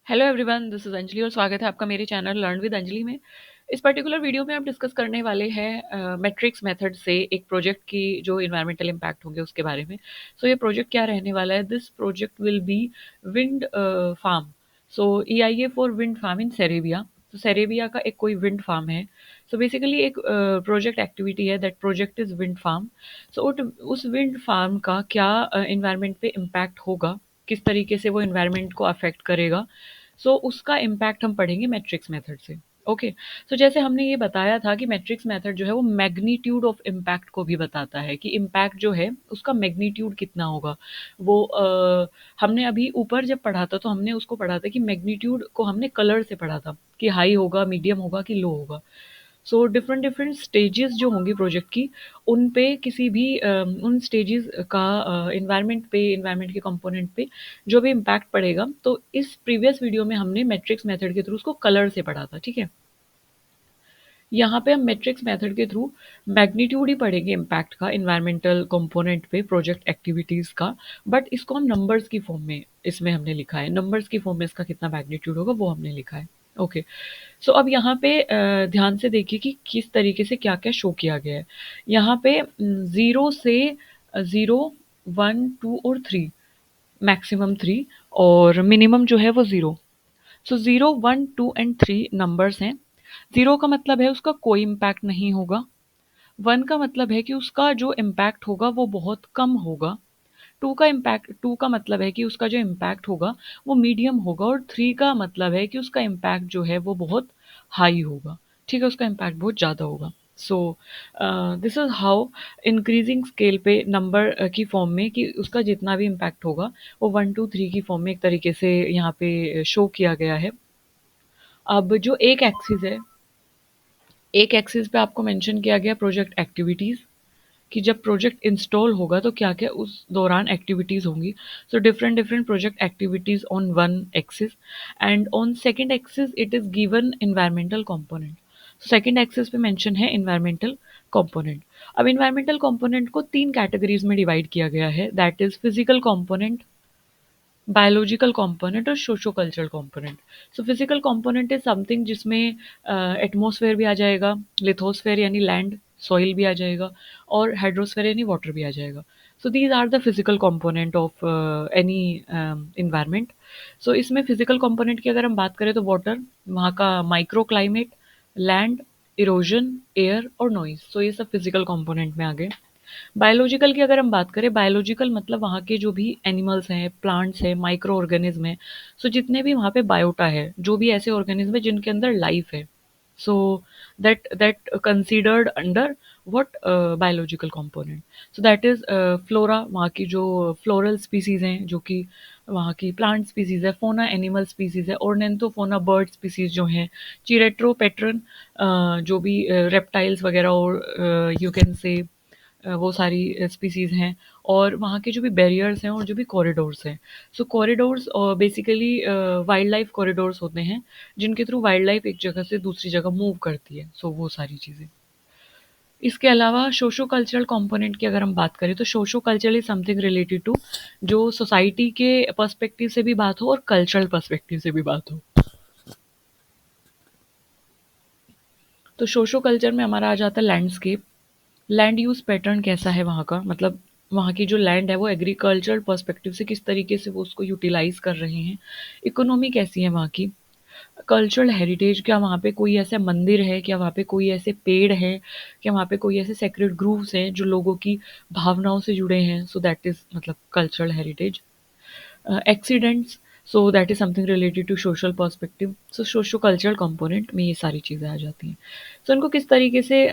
Hello everyone, this is Anjali और स्वागत है आपका मेरे चैनल लर्न विद अंजलि में। इस पर्टिकुलर वीडियो में हम डिस्कस करने वाले हैं मैट्रिक्स मेथड से एक प्रोजेक्ट की जो इन्वायरमेंटल इम्पैक्ट होंगे उसके बारे में। सो ये प्रोजेक्ट क्या रहने वाला है? This project will be wind farm. So EIA for wind farm in Serbia. तो सेरेबिया का एक कोई विंड फार्म है। सो बेसिकली एक प्रोजेक्ट एक्टिविटी है, that project is wind farm. So उस विंड फार्म का क्या इन्वायरमेंट पे इम्पैक्ट होगा, किस तरीके से वो इन्वायरमेंट को अफेक्ट करेगा, सो उसका इम्पैक्ट हम पढ़ेंगे मैट्रिक्स मेथड से। ओके। सो जैसे हमने ये बताया था कि मैट्रिक्स मेथड जो है वो मैग्नीट्यूड ऑफ इम्पैक्ट को भी बताता है कि इम्पैक्ट जो है उसका मैग्नीट्यूड कितना होगा। वो हमने अभी ऊपर जब पढ़ा था तो हमने उसको पढ़ा था कि मैग्नीट्यूड को हमने कलर से पढ़ा था कि हाई होगा, मीडियम होगा कि लो होगा। सो डिफरेंट डिफरेंट स्टेजेस जो होंगी प्रोजेक्ट की, उन पे किसी भी उन स्टेजेस का इन्वायरमेंट के कंपोनेंट पे जो भी इम्पैक्ट पड़ेगा, तो इस प्रीवियस वीडियो में हमने मैट्रिक्स मेथड के थ्रू उसको कलर से पढ़ा था। ठीक है। यहाँ पे हम मैट्रिक्स मेथड के थ्रू मैग्नीट्यूड ही पढ़ेंगे इम्पैक्ट का इन्वायरमेंटल कंपोनेंट पे प्रोजेक्ट एक्टिविटीज़ का। बट इसको हम नंबर्स की फॉर्म में इसमें हमने लिखा है, नंबर्स की फॉर्म में इसका कितना मैग्नीट्यूड होगा वो हमने लिखा है। ओके। सो अब यहाँ पे ध्यान से देखिए कि किस तरीके से क्या क्या शो किया गया है। यहाँ पे 0 से 0, 1, 2 और 3, मैक्सिमम 3 और मिनिमम जो है वो 0। सो 0, 1, 2 एंड 3 नंबर्स हैं। 0 का मतलब है उसका कोई इम्पैक्ट नहीं होगा। 1 का मतलब है कि उसका जो इम्पैक्ट होगा वो बहुत कम होगा। 2 का मतलब है कि उसका जो इम्पैक्ट होगा वो मीडियम होगा। और 3 का मतलब है कि उसका इम्पैक्ट जो है वो बहुत हाई होगा। ठीक है, उसका इम्पैक्ट बहुत ज़्यादा होगा। सो this is how increasing scale पे नंबर की फॉर्म में कि उसका जितना भी इम्पैक्ट होगा वो 1, 2, 3 की फॉर्म में एक तरीके से यहाँ पे शो किया गया है। अब जो एक एक्सिस पे आपको मेंशन किया गया प्रोजेक्ट एक्टिविटीज़, कि जब प्रोजेक्ट इंस्टॉल होगा तो क्या क्या उस दौरान एक्टिविटीज़ होंगी। So different different project activities on one axis, and on second axis it is given environmental component. Second axis पे मेंशन है इन्वायरमेंटल कंपोनेंट। अब इन्वायरमेंटल कंपोनेंट को 3 कैटेगरीज में डिवाइड किया गया है, that is physical component, biological component और socio cultural component. So physical component is something जिसमें एटमॉस्फेयर भी आ जाएगा, लिथोस्फेयर यानी लैंड सॉइल भी आ जाएगा, और हाइड्रोस्फेयर यानी वाटर भी आ जाएगा। So these are the physical component of any environment. So इसमें फिजिकल कंपोनेंट की अगर हम बात करें तो वाटर, वहाँ का micro climate, land, erosion, air और नॉइज, सो ये सब फिजिकल कंपोनेंट में आ गए। बायोलॉजिकल की अगर हम बात करें, बायोलॉजिकल मतलब वहाँ के जो भी एनिमल्स हैं, प्लांट्स हैं, माइक्रो ऑर्गेनिज्म हैं, सो जितने भी वहाँ पे बायोटा है, जो भी ऐसे ऑर्गेनिज्म है जिनके अंदर लाइफ है, so that considered under what biological component. So that is flora, वहाँ की जो फ्लोरल स्पीसीज हैं, जो कि वहाँ की प्लांट स्पीसीज है, फोना एनिमल स्पीसीज है, ऑर्नेंथोफोना बर्ड स्पीसीज जो हैं, चिरेट्रो पैटर्न जो भी रेप्टाइल्स वगैरह, और यू कैन से वो सारी स्पीसीज़ हैं, और वहाँ के जो भी बैरियर्स हैं और जो भी कॉरिडोर्स हैं। So corridors basically wild life corridors होते हैं जिनके थ्रू वाइल्ड लाइफ एक जगह से दूसरी जगह मूव करती है। सो वो सारी चीज़ें। इसके अलावा सोशो कल्चरल कंपोनेंट की अगर हम बात करें तो socio cultural is something related to जो सोसाइटी के पर्सपेक्टिव से भी बात हो और कल्चरल पर्सपेक्टिव से भी बात हो। तो सोशो कल्चर में हमारा आ जाता है लैंडस्केप। लैंड यूज़ पैटर्न कैसा है वहाँ का, मतलब वहाँ की जो लैंड है वो एग्रीकल्चरल पर्सपेक्टिव से किस तरीके से वो उसको यूटिलाइज कर रहे हैं। इकोनॉमी कैसी है वहाँ की। कल्चरल हेरिटेज, क्या वहाँ पे कोई ऐसा मंदिर है, क्या वहाँ पे कोई ऐसे पेड़ है, क्या वहाँ पे कोई ऐसे सेक्रेड ग्रूव्स हैं जो लोगों की भावनाओं से जुड़े हैं। सो दैट इज मतलब cultural heritage. Accidents, so that is something related to social perspective. So socio cultural component में ये सारी चीज़ें आ जाती हैं। सो इनको किस तरीके से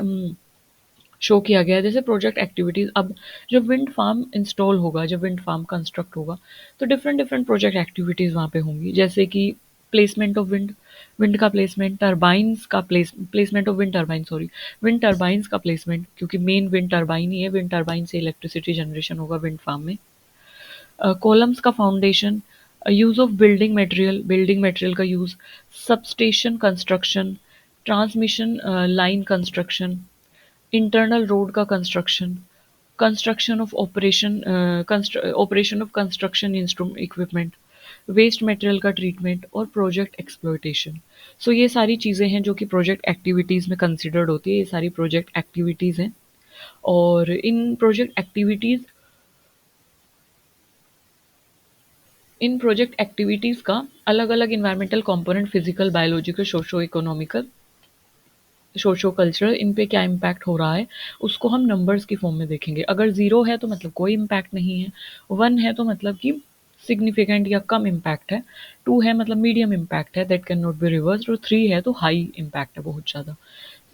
शो किया गया है, जैसे प्रोजेक्ट एक्टिविटीज़। अब जब विंड फार्म इंस्टॉल होगा, जब विंड फार्म कंस्ट्रक्ट होगा, तो डिफरेंट डिफरेंट प्रोजेक्ट एक्टिविटीज़ वहाँ पे होंगी, जैसे कि प्लेसमेंट ऑफ विंड, विंड का प्लेसमेंट, टरबाइंस का placement of wind turbine, sorry, wind turbines का प्लेसमेंट, क्योंकि मेन विंड टरबाइन ही है, विंड टरबाइन से इलेक्ट्रिसिटी जनरेशन होगा विंड फार्म में। कॉलम्स का foundation, use of building material का use, substation construction, transmission line construction, internal road का construction, construction of operation of construction equipment, waste material का treatment और प्रोजेक्ट एक्सप्लॉयटेशन। सो ये सारी चीज़ें हैं जो कि प्रोजेक्ट एक्टिविटीज़ में कंसिडर्ड होती है, ये सारी प्रोजेक्ट एक्टिविटीज़ हैं। और इन प्रोजेक्ट एक्टिविटीज़ का अलग अलग environmental component, physical, biological, socio economical, socio cultural, इन पे क्या इम्पैक्ट हो रहा है उसको हम नंबर्स की फॉर्म में देखेंगे। अगर ज़ीरो है तो मतलब कोई इम्पैक्ट नहीं है, वन है तो मतलब कि सिग्निफिकेंट या कम इम्पैक्ट है, टू है मतलब मीडियम इम्पैक्ट है that can not be reverse, और थ्री है तो हाई इम्पैक्ट है, बहुत ज़्यादा।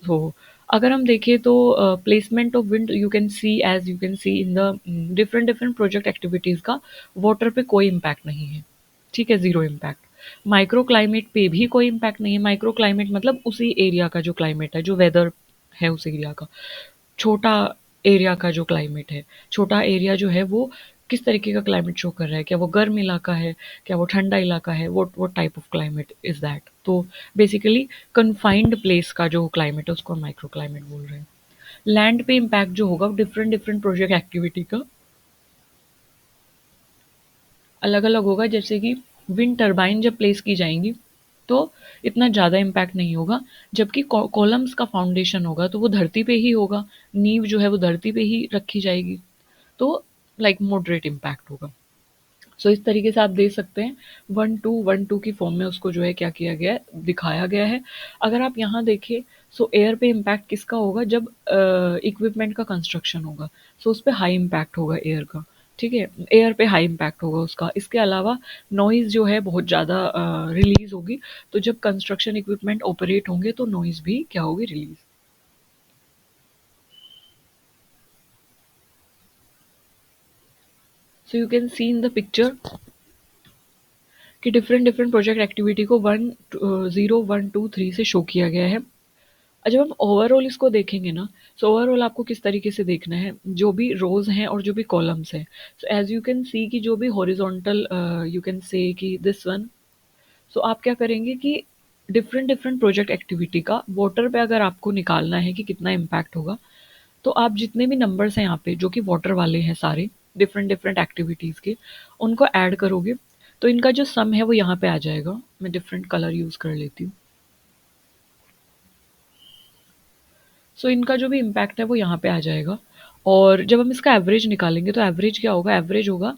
तो अगर हम देखें तो placement of wind you can see, as you can see in the different different project activities का वाटर पे कोई इम्पैक्ट नहीं है, ठीक है, ज़ीरो इम्पैक्ट। माइक्रो क्लाइमेट पे भी कोई इम्पैक्ट नहीं है, माइक्रो क्लाइमेट मतलब उसी एरिया का जो क्लाइमेट है, जो वेदर है उस एरिया का, छोटा एरिया का जो क्लाइमेट है, छोटा एरिया जो है वो किस तरीके का क्लाइमेट शो कर रहा है, क्या वो गर्म इलाका है, क्या वो ठंडा इलाका है, what type of climate is that. तो बेसिकली कन्फाइंड प्लेस का जो क्लाइमेट है उसको हम माइक्रो क्लाइमेट बोल रहे हैं। लैंड पे इम्पैक्ट जो होगा डिफरेंट डिफरेंट प्रोजेक्ट एक्टिविटी का अलग अलग होगा। जैसे कि विंड टरबाइन जब प्लेस की जाएंगी तो इतना ज़्यादा इम्पैक्ट नहीं होगा, जबकि कॉलम्स का फाउंडेशन होगा तो वो धरती पे ही होगा, नींव जो है वो धरती पे ही रखी जाएगी, तो लाइक मॉडरेट इम्पैक्ट होगा। सो इस तरीके से आप देख सकते हैं, 1 2 1 2 की फॉर्म में उसको जो है क्या किया गया है, दिखाया गया है। अगर आप यहाँ देखें, सो एयर पे इम्पैक्ट किसका होगा, जब इक्विपमेंट का कंस्ट्रक्शन होगा, सो उस पर हाई इम्पैक्ट होगा एयर का, ठीक है, एयर पे हाई इम्पैक्ट होगा उसका। इसके अलावा नॉइज़ जो है बहुत ज़्यादा रिलीज होगी, तो जब कंस्ट्रक्शन इक्विपमेंट ऑपरेट होंगे तो नॉइज़ भी क्या होगी, release. So you can see in the picture कि डिफरेंट डिफरेंट प्रोजेक्ट एक्टिविटी को 1 0 1 2 3 से शो किया गया है। जब हम ओवरऑल इसको देखेंगे ना, सो ओवरऑल आपको किस तरीके से देखना है, जो भी रोज हैं और जो भी कॉलम्स हैं, so as you can see कि जो भी हॉरिजॉन्टल, यू कैन से कि दिस वन, सो आप क्या करेंगे कि डिफरेंट डिफरेंट प्रोजेक्ट एक्टिविटी का वाटर पे अगर आपको निकालना है कि कितना इम्पैक्ट होगा, तो आप जितने भी नंबर्स हैं यहाँ पे जो कि वाटर वाले हैं सारे डिफरेंट डिफरेंट एक्टिविटीज़ के, उनको ऐड करोगे तो इनका जो सम है वो यहाँ पे आ जाएगा। मैं डिफरेंट कलर यूज़ कर लेती हूँ। सो इनका जो भी इम्पैक्ट है वो यहाँ पे आ जाएगा। और जब हम इसका एवरेज निकालेंगे तो एवरेज क्या होगा, एवरेज होगा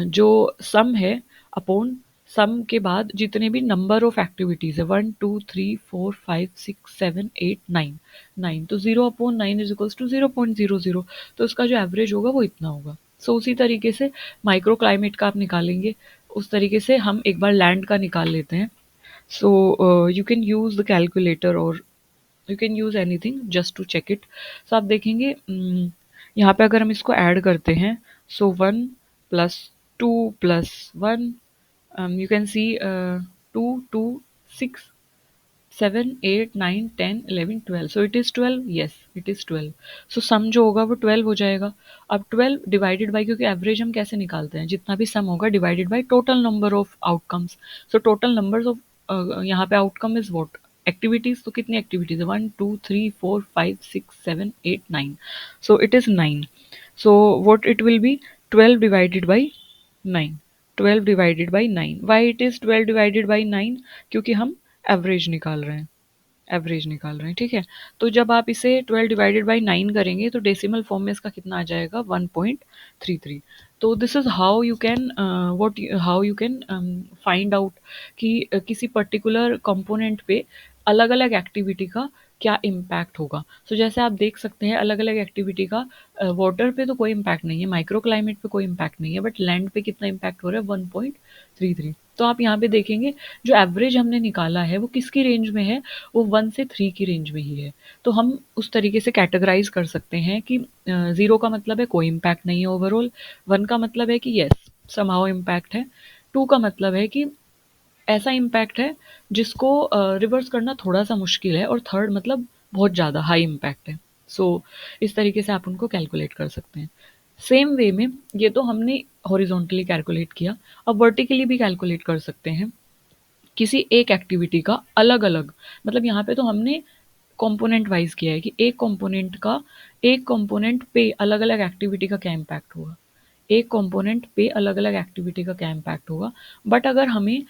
जो सम है अपॉन सम के बाद जितने भी नंबर ऑफ एक्टिविटीज़ है, 1 2 3 4 5 6 7 8 9, 9 तो 0/9 = 0.00, तो इसका जो एवरेज होगा वो इतना होगा। सो उसी तरीके से माइक्रो क्लाइमेट का आप निकालेंगे, उस तरीके से हम एक बार लैंड का निकाल लेते हैं। So you can use the calculator और you can use anything just to check it. So आप देखेंगे, यहाँ पे अगर हम इसको ऐड करते हैं, सो 1 + 2 + 1, you can C 2 2 6 7 8 9 10 11 12, so it is 12, yes it is 12। सो सम जो होगा वो 12 हो जाएगा। अब 12 डिवाइडेड बाई, क्योंकि एवरेज हम कैसे निकालते हैं, जितना भी सम होगा divided by total number of outcomes. So total numbers of, यहाँ पे आउटकम इज वॉट, एक्टिविटीज, तो कितनी एक्टिविटीज है, 1 2 3 4 5 6 7 8 9, so it is 9। So what it will be, 12 divided by 9, 12 divided by 9। Why it is 12 divided by 9, क्योंकि हम average निकाल रहे हैं, एवरेज निकाल रहे हैं, ठीक है। तो जब आप इसे 12 डिवाइडेड बाई 9 करेंगे तो डेसिमल फॉर्म में इसका कितना आ जाएगा, 1.33। तो this is how you can what how you can find out कि किसी पर्टिकुलर कंपोनेंट पे अलग अलग एक्टिविटी का क्या इम्पैक्ट होगा। सो जैसे आप देख सकते हैं अलग अलग एक्टिविटी का वाटर पे तो कोई इम्पैक्ट नहीं है, माइक्रो क्लाइमेट पे कोई इम्पैक्ट नहीं है, बट लैंड पे कितना इम्पैक्ट हो रहा है, 1.33। तो आप यहाँ पे देखेंगे जो एवरेज हमने निकाला है वो किसकी रेंज में है, वो 1 से 3 की रेंज में ही है। तो हम उस तरीके से कैटेगराइज कर सकते हैं कि 0 का मतलब है कोई इम्पैक्ट नहीं है ओवरऑल, 1 का मतलब है कि यस समहाउ इम्पैक्ट है, 2 का मतलब है कि ऐसा इम्पैक्ट है जिसको रिवर्स करना थोड़ा सा मुश्किल है, और थर्ड मतलब बहुत ज़्यादा हाई इम्पैक्ट है। सो इस तरीके से आप उनको कैलकुलेट कर सकते हैं। सेम वे में ये तो हमने हॉरिजॉन्टली कैलकुलेट किया, अब वर्टिकली भी कैलकुलेट कर सकते हैं किसी एक एक्टिविटी का अलग अलग, मतलब यहाँ पे तो हमने कंपोनेंट वाइज किया है कि एक कंपोनेंट पे अलग अलग एक्टिविटी का क्या इम्पैक्ट होगा। एक कंपोनेंट पे अलग अलग एक्टिविटी का क्या इम्पैक्ट होगा। बट अगर हमें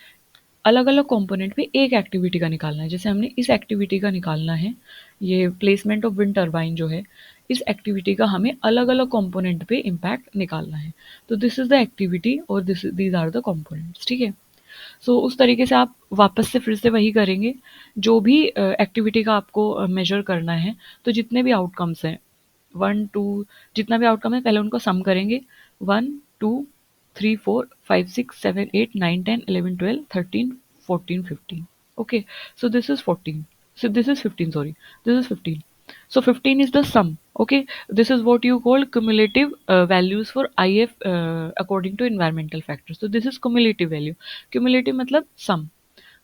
अलग अलग कंपोनेंट पे एक एक्टिविटी का निकालना है, जैसे हमने इस एक्टिविटी का निकालना है, ये प्लेसमेंट ऑफ विंड टर्बाइन जो है, इस एक्टिविटी का हमें अलग अलग कंपोनेंट पे इम्पैक्ट निकालना है। तो दिस इज द एक्टिविटी और this these are the components, ठीक है। सो उस तरीके से आप वापस से फिर से वही करेंगे, जो भी एक्टिविटी का आपको मेजर करना है, तो जितने भी आउटकम्स हैं, वन टू, जितना भी आउटकम है पहले उनको सम करेंगे। 1 2 3 4 5 6 7 8 9 10 11 12 13 14 15। Okay, so this is 14, so this is 15, sorry, this is 15. So 15 is the sum. Okay, this is what you call cumulative values for IF according to environmental factors. So this is cumulative value. Cumulative मतलब sum.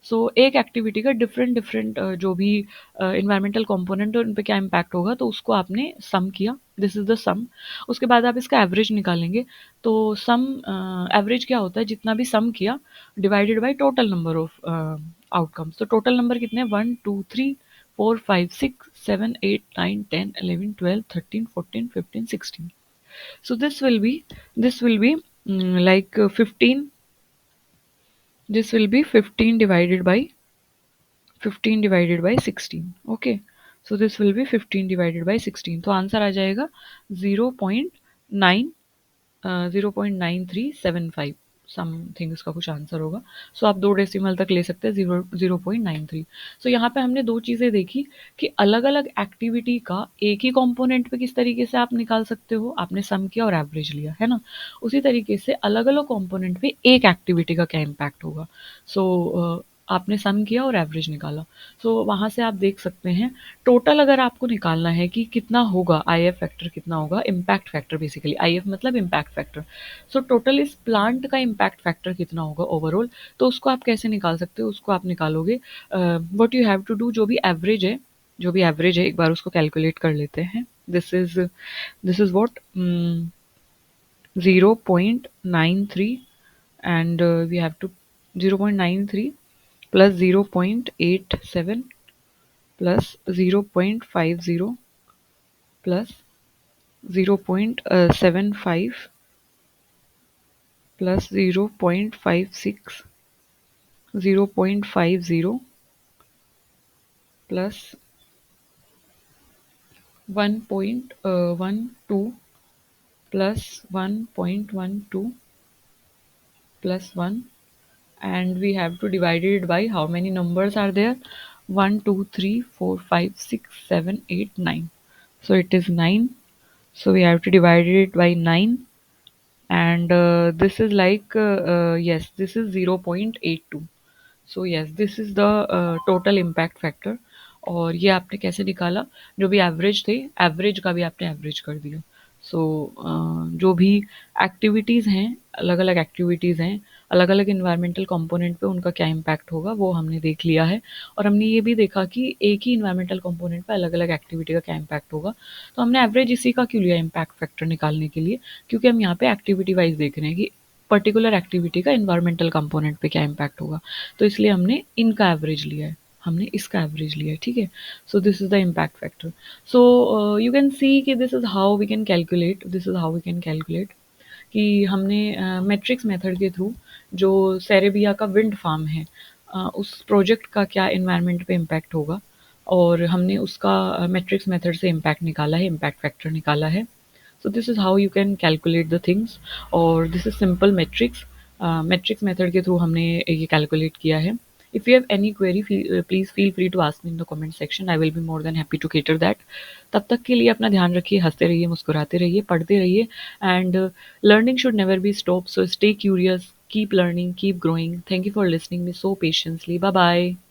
सो एक activity का different different जो भी environmental component है उन पे क्या impact होगा, तो उसको आपने सम किया, दिस इज द सम। उसके बाद आप इसका एवरेज निकालेंगे। तो सम एवरेज क्या होता है, जितना भी सम किया divided by total number of outcomes. तो टोटल नंबर कितने हैं, 1 2 3 4 5 6 7 8 9 10 11 12 13 14 15 16। So this will be like 15, this will be 15 divided by 16. Okay, so this will be 15 divided by 16, तो आंसर आ जाएगा 0.9 0.9375 समथिंग, इसका कुछ आंसर होगा। सो आप 2 डेसिमल तक ले सकते हैं, 0.93। सो यहाँ पे हमने दो चीज़ें देखी कि अलग अलग एक्टिविटी का एक ही कंपोनेंट पे किस तरीके से आप निकाल सकते हो, आपने सम किया और एवरेज लिया है ना। उसी तरीके से अलग अलग कंपोनेंट पे एक एक्टिविटी का क्या इम्पैक्ट होगा। सो आपने सम किया और एवरेज निकाला। सो वहाँ से आप देख सकते हैं टोटल अगर आपको निकालना है कि कितना होगा, आईएफ फैक्टर कितना होगा, इम्पैक्ट फैक्टर बेसिकली, आईएफ मतलब इम्पैक्ट फैक्टर। सो टोटल इस प्लांट का इम्पैक्ट फैक्टर कितना होगा ओवरऑल, तो उसको आप कैसे निकाल सकते हो, उसको आप निकालोगे what you have to do, जो भी एवरेज है, जो भी एवरेज है एक बार उसको कैलकुलेट कर लेते हैं। This is what 0.93, and we have to 0.93 plus 0.87 plus 0.50 plus 0.75 plus 0.56, 0.50 plus 1.12 plus 1.12 plus 1, and we have to divide it by how many numbers are there, 1 2 3 4 5 6 7 8 9, so it is 9. So we have to divide it by 9, and this is like yes, this is 0.82. So yes, this is the total impact factor. और ये आपने कैसे निकाला, जो भी average थे, average का भी आपने एवरेज कर दिया। सो जो भी एक्टिविटीज़ हैं, अलग अलग एक्टिविटीज़ हैं, अलग अलग इन्वायरमेंटल कंपोनेंट पे उनका क्या इम्पैक्ट होगा वो हमने देख लिया है। और हमने ये भी देखा कि एक ही इन्वायरमेंटल कंपोनेंट पे अलग अलग एक्टिविटी का क्या इम्पैक्ट होगा। तो हमने एवरेज इसी का क्यों लिया इम्पैक्ट फैक्टर निकालने के लिए, क्योंकि हम यहाँ पे एक्टिविटी वाइज देख रहे हैं कि पर्टिकुलर एक्टिविटी का इन्वायरमेंटल कंपोनेंट पे क्या इम्पैक्ट होगा। तो इसलिए हमने इनका एवरेज लिया है, हमने इसका एवरेज लिया है, ठीक है। So this is the impact factor. So you can see कि this is how we can calculate, this is how we can calculate कि हमने मैट्रिक्स मेथड के थ्रू जो सेरेबिया का विंड फार्म है, उस प्रोजेक्ट का क्या इन्वायरमेंट पे इम्पैक्ट होगा, और हमने उसका मैट्रिक्स मेथड से इम्पैक्ट निकाला है, इम्पैक्ट फैक्टर निकाला है। So this is how you can calculate the things, और this is simple metrics, metrics method के थ्रू हमने ये calculate किया है। If you have any query, please feel free to ask me in the comment section. I will be more than happy to cater that. तब तक के लिए अपना ध्यान रखिए, हंसते रहिए, मुस्कुराते रहिए, पढ़ते रहिए, and learning should never be stopped. So stay curious, keep learning, keep growing. Thank you for listening me so patiently. Bye bye.